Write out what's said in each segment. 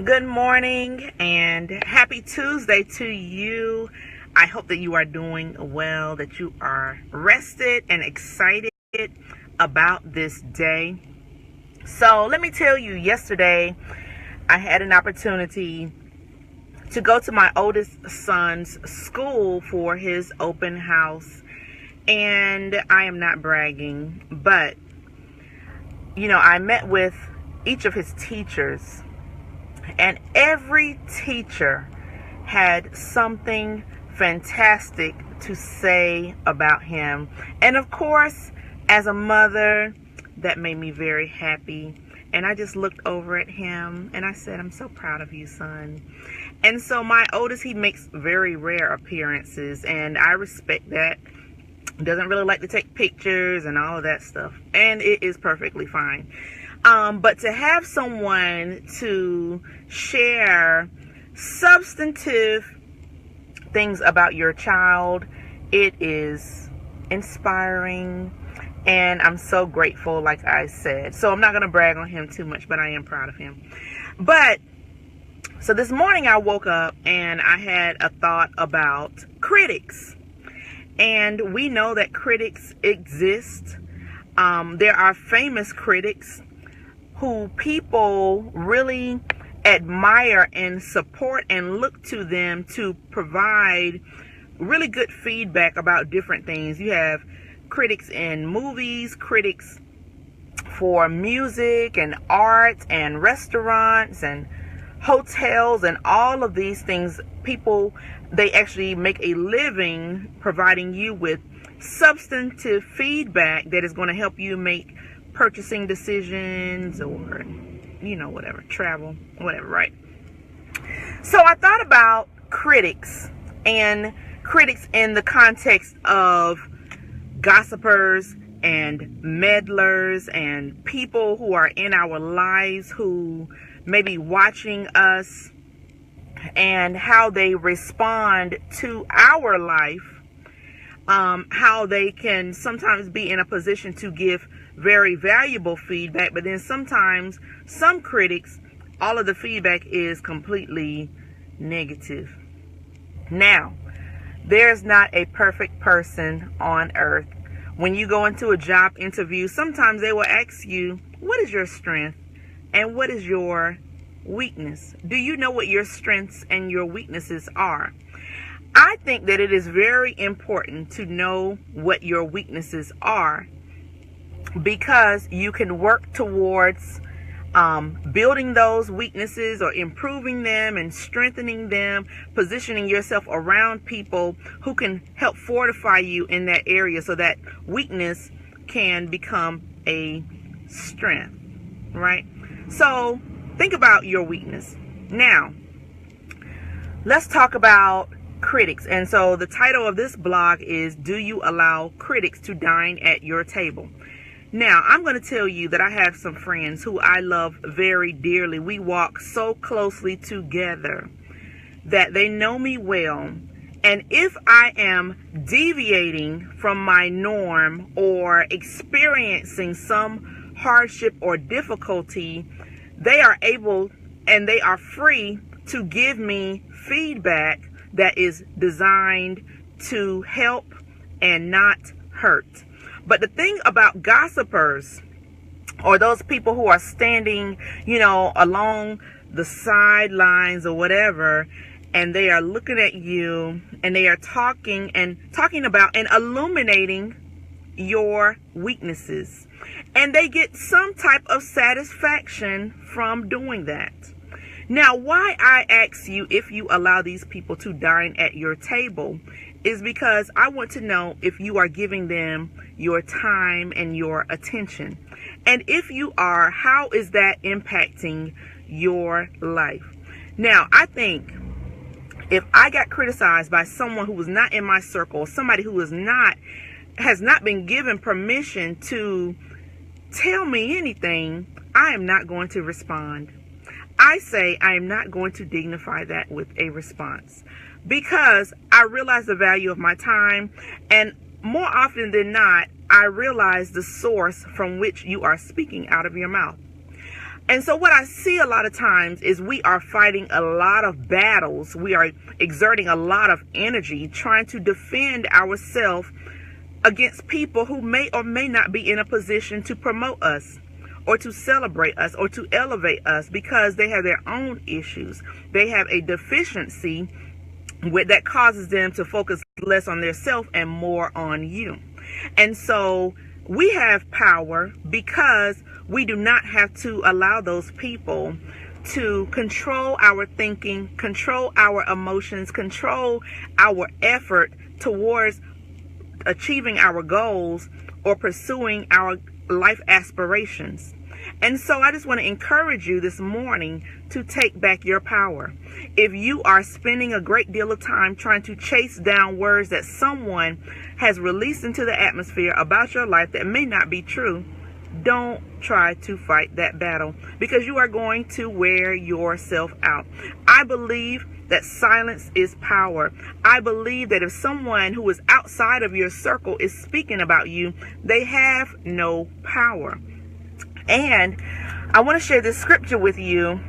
Good morning and happy Tuesday to you. I hope that you are doing well, that you are rested and excited about this day. So let me tell you, yesterday I had an opportunity to go to my oldest son's school for his open house. And I am not bragging, but I met with each of his teachers. And every teacher had something fantastic to say about him. And of course, as a mother, that made me very happy. And I just looked over at him and I said, I'm so proud of you, son. And so my oldest, he makes very rare appearances, and I respect that. Doesn't really like to take pictures and all of that stuff. And it is perfectly fine. But to have someone to share substantive things about your child, it is inspiring, and I'm so grateful, like I said. So I'm not going to brag on him too much, but I am proud of him. So this morning I woke up and I had a thought about critics. And we know that critics exist. There are famous critics who people really admire and support and look to them to provide really good feedback about different things. You have critics in movies, critics for music and art and restaurants and hotels and all of these things. People, they actually make a living providing you with substantive feedback that is going to help you make purchasing decisions or whatever, travel, whatever, right? So I thought about critics, and critics in the context of gossipers and meddlers and people who are in our lives who may be watching us, and how they respond to our life, how they can sometimes be in a position to give very valuable feedback, but then sometimes some critics, all of the feedback is completely negative. Now, there's not a perfect person on earth. When you go into a job interview, sometimes they will ask you, what is your strength and what is your weakness? Do you know what your strengths and your weaknesses are? I think that it is very important to know what your weaknesses are, because you can work towards building those weaknesses or improving them and strengthening them, positioning yourself around people who can help fortify you in that area so that weakness can become a strength, right? So think about your weakness. Now, let's talk about critics. And so the title of this blog is, Do You Allow Critics to Dine at Your Table? Now, I'm going to tell you that I have some friends who I love very dearly. We walk so closely together that they know me well. And if I am deviating from my norm or experiencing some hardship or difficulty, they are able and they are free to give me feedback that is designed to help and not hurt. But the thing about gossipers, or those people who are standing, along the sidelines or whatever, and they are looking at you and they are talking about and illuminating your weaknesses. And they get some type of satisfaction from doing that. Now, why I ask you if you allow these people to dine at your table is because I want to know if you are giving them your time and your attention. And if you are, how is that impacting your life? Now, I think if I got criticized by someone who was not in my circle, somebody who has not been given permission to tell me anything, I am not going to respond. I say I am not going to dignify that with a response, because I realize the value of my time, and more often than not, I realize the source from which you are speaking out of your mouth. And so what I see a lot of times is we are fighting a lot of battles. We are exerting a lot of energy trying to defend ourselves against people who may or may not be in a position to promote us or to celebrate us or to elevate us, because they have their own issues. They have a deficiency that causes them to focus less on their self and more on you. And so we have power because we do not have to allow those people to control our thinking, control our emotions, control our effort towards achieving our goals or pursuing our life aspirations. And so I just want to encourage you this morning to take back your power. If you are spending a great deal of time trying to chase down words that someone has released into the atmosphere about your life that may not be true, don't try to fight that battle, because you are going to wear yourself out. I believe that silence is power. I believe that if someone who is outside of your circle is speaking about you, they have no power. And I want to share this scripture with you,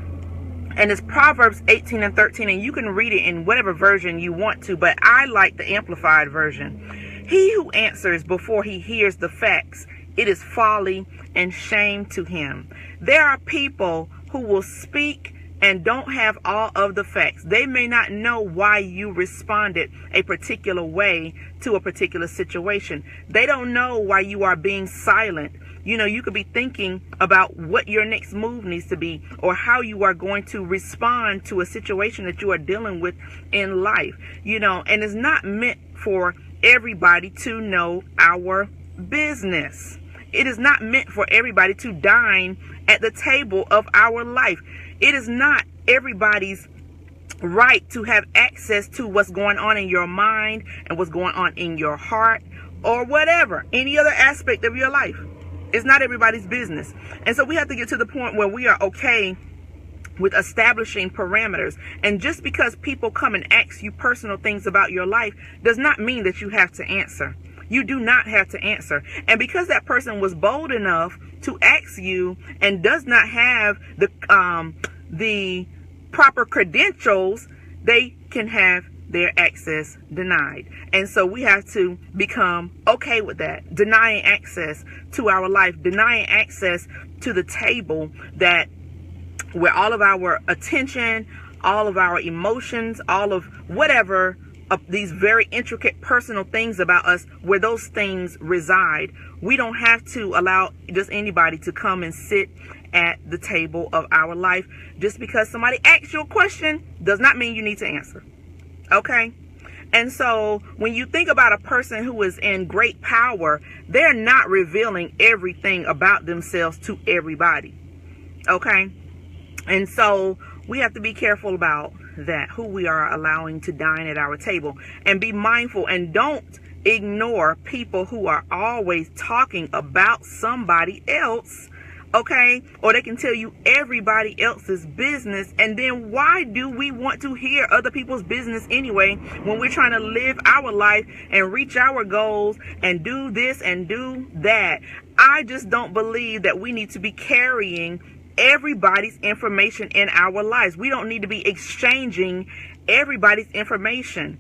and it's Proverbs 18:13, and you can read it in whatever version you want to, but I like the Amplified version. He who answers before he hears the facts, it is folly and shame to him. There are people who will speak and don't have all of the facts. They may not know why you responded a particular way to a particular situation. They don't know why you are being silent. You know, you could be thinking about what your next move needs to be, or how you are going to respond to a situation that you are dealing with in life. You know, and it's not meant for everybody to know our business. It is not meant for everybody to dine at the table of our life. It is not everybody's right to have access to what's going on in your mind and what's going on in your heart, or whatever, any other aspect of your life. It's not everybody's business. And so we have to get to the point where we are okay with establishing parameters. And just because people come and ask you personal things about your life does not mean that you have to answer. You do not have to answer. And because that person was bold enough to ask you and does not have the proper credentials, they can have their access denied. And so we have to become okay with that, denying access to our life, denying access to the table that where all of our attention, all of our emotions, all of whatever of these very intricate personal things about us, where those things reside. We don't have to allow just anybody to come and sit at the table of our life. Just because somebody asks you a question does not mean you need to answer. Okay? And so when you think about a person who is in great power, they're not revealing everything about themselves to everybody. Okay? And so we have to be careful about that, who we are allowing to dine at our table, and be mindful and don't ignore people who are always talking about somebody else. Okay, or they can tell you everybody else's business. And then why do we want to hear other people's business anyway, when we're trying to live our life and reach our goals and do this and do that? I just don't believe that we need to be carrying everybody's information in our lives. We don't need to be exchanging everybody's information.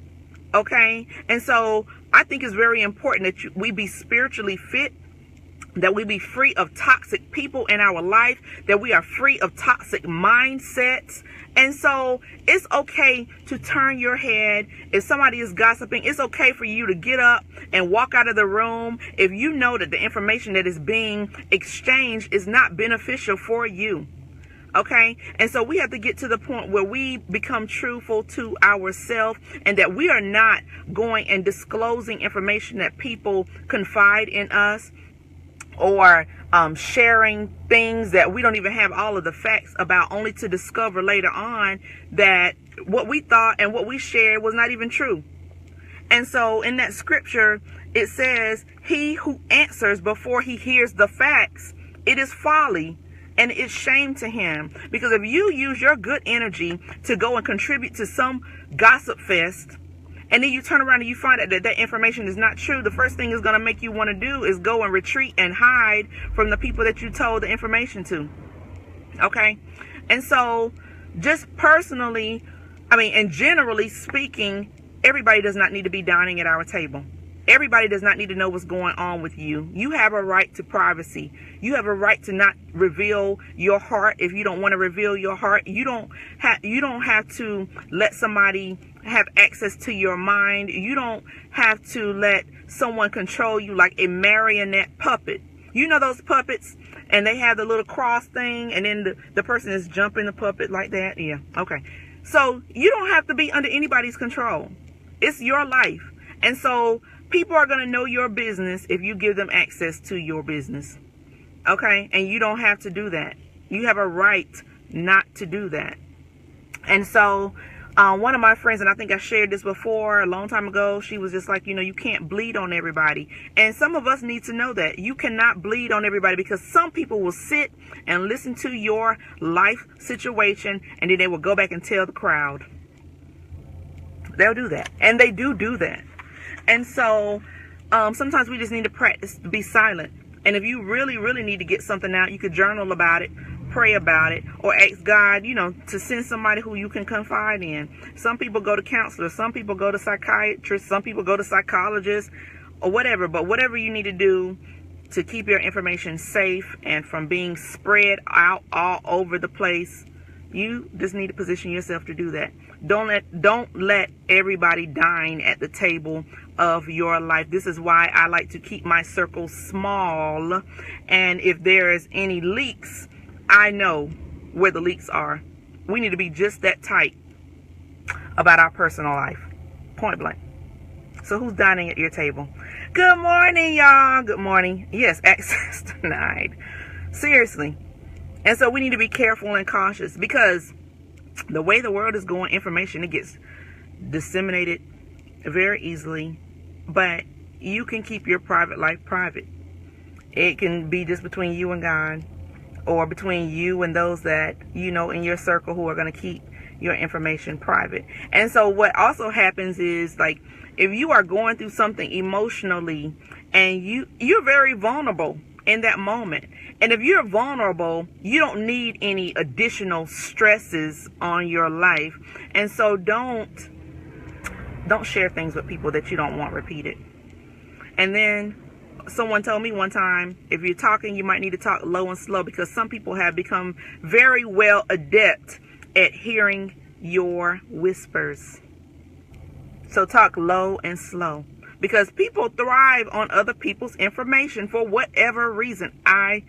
Okay, and so I think it's very important that we be spiritually fit, that we be free of toxic people in our life, that we are free of toxic mindsets. And so it's okay to turn your head. If somebody is gossiping, it's okay for you to get up and walk out of the room if you know that the information that is being exchanged is not beneficial for you. Okay? And so we have to get to the point where we become truthful to ourselves, and that we are not going and disclosing information that people confide in us, or sharing things that we don't even have all of the facts about, only to discover later on that what we thought and what we shared was not even true. And so in that scripture, it says, he who answers before he hears the facts, it is folly and it's shame to him. Because if you use your good energy to go and contribute to some gossip fest, and then you turn around and you find out that that information is not true, the first thing is going to make you want to do is go and retreat and hide from the people that you told the information to. Okay? And so, just personally, and generally speaking, everybody does not need to be dining at our table. Everybody does not need to know what's going on with you. You have a right to privacy. You have a right to not reveal your heart. If you don't want to reveal your heart, you don't have to let somebody have access to your mind. You don't have to let someone control you like a marionette puppet. You know those puppets, and they have the little cross thing, and then the person is jumping the puppet like that. Yeah, okay. So you don't have to be under anybody's control. It's your life. And so people are going to know your business if you give them access to your business. Okay? And you don't have to do that. You have a right not to do that. And so one of my friends, and I think I shared this before a long time ago, she was just like, you can't bleed on everybody. And some of us need to know that. You cannot bleed on everybody, because some people will sit and listen to your life situation, and then they will go back and tell the crowd. They'll do that. And they do that. And so sometimes we just need to practice to be silent. And if you really, really need to get something out, you could journal about it, pray about it, or ask God, to send somebody who you can confide in. Some people go to counselors. Some people go to psychiatrists. Some people go to psychologists, or whatever. But whatever you need to do to keep your information safe and from being spread out all over the place, you just need to position yourself to do that. Don't let everybody dine at the table of your life. This is why I like to keep my circle small. And if there is any leaks, I know where the leaks are. We need to be just that tight about our personal life. Point blank. So who's dining at your table? Good morning, y'all. Good morning. Yes, access denied. Seriously. And so we need to be careful and cautious, because the way the world is going, information, it gets disseminated very easily. But you can keep your private life private. It can be just between you and God, or between you and those that in your circle who are going to keep your information private. And so what also happens is, like, if you are going through something emotionally and you're very vulnerable in that moment. And if you're vulnerable, you don't need any additional stresses on your life. And so don't share things with people that you don't want repeated. And then someone told me one time, if you're talking, you might need to talk low and slow, because some people have become very well adept at hearing your whispers. So talk low and slow, because people thrive on other people's information for whatever reason. I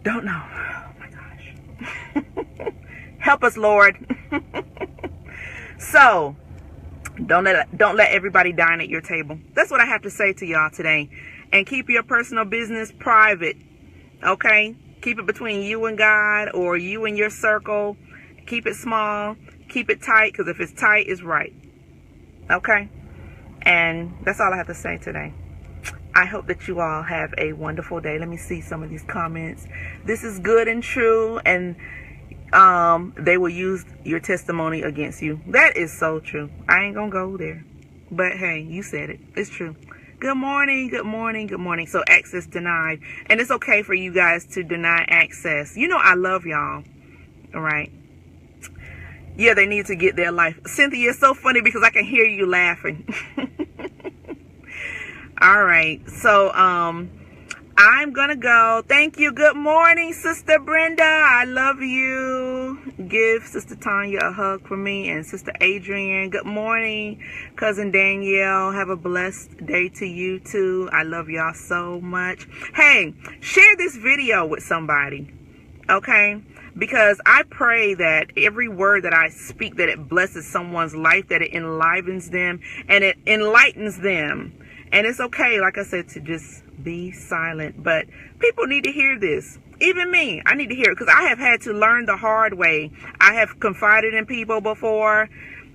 don't know. Oh my gosh. Help us, Lord. So don't let everybody dine at your table. That's what I have to say to y'all today. And keep your personal business private. Okay? Keep it between you and God, or you and your circle. Keep it small. Keep it tight, because if it's tight, it's right. Okay? And that's all I have to say today. I hope that you all have a wonderful day. Let me see some of these comments. This is good and true, and they will use your testimony against you. That is so true. I ain't gonna go there, but hey, you said it. It's true. Good morning, good morning, good morning. So access denied, and it's okay for you guys to deny access. I love y'all. All right. Yeah, they need to get their life. Cynthia, it's so funny because I can hear you laughing. All right. So, I'm going to go. Thank you. Good morning, Sister Brenda. I love you. Give Sister Tanya a hug for me, and Sister Adrienne. Good morning, Cousin Danielle. Have a blessed day to you too. I love y'all so much. Hey, share this video with somebody. Okay? Because I pray that every word that I speak, that it blesses someone's life, that it enlivens them and it enlightens them. And it's okay, like I said, to just be silent. But people need to hear this. Even me, I need to hear it, because I have had to learn the hard way. I have confided in people before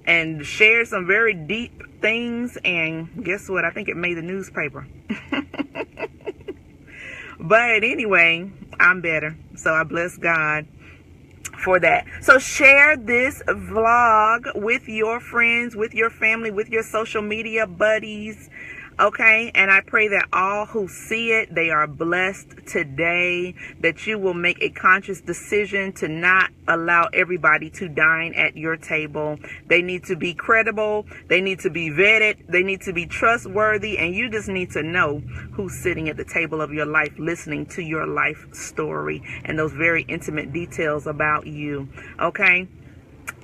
and shared some very deep things. And guess what? I think it made the newspaper. But anyway, I'm better. So I bless God for that. So share this vlog with your friends, with your family, with your social media buddies. Okay, and I pray that all who see it, they are blessed today, that you will make a conscious decision to not allow everybody to dine at your table. They need to be credible, they need to be vetted, they need to be trustworthy, and you just need to know who's sitting at the table of your life, listening to your life story and those very intimate details about you. Okay,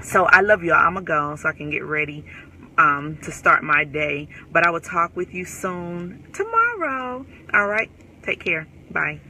so I love y'all. I'm gonna go so I can get ready to start my day, but I will talk with you soon tomorrow. All right, take care. Bye.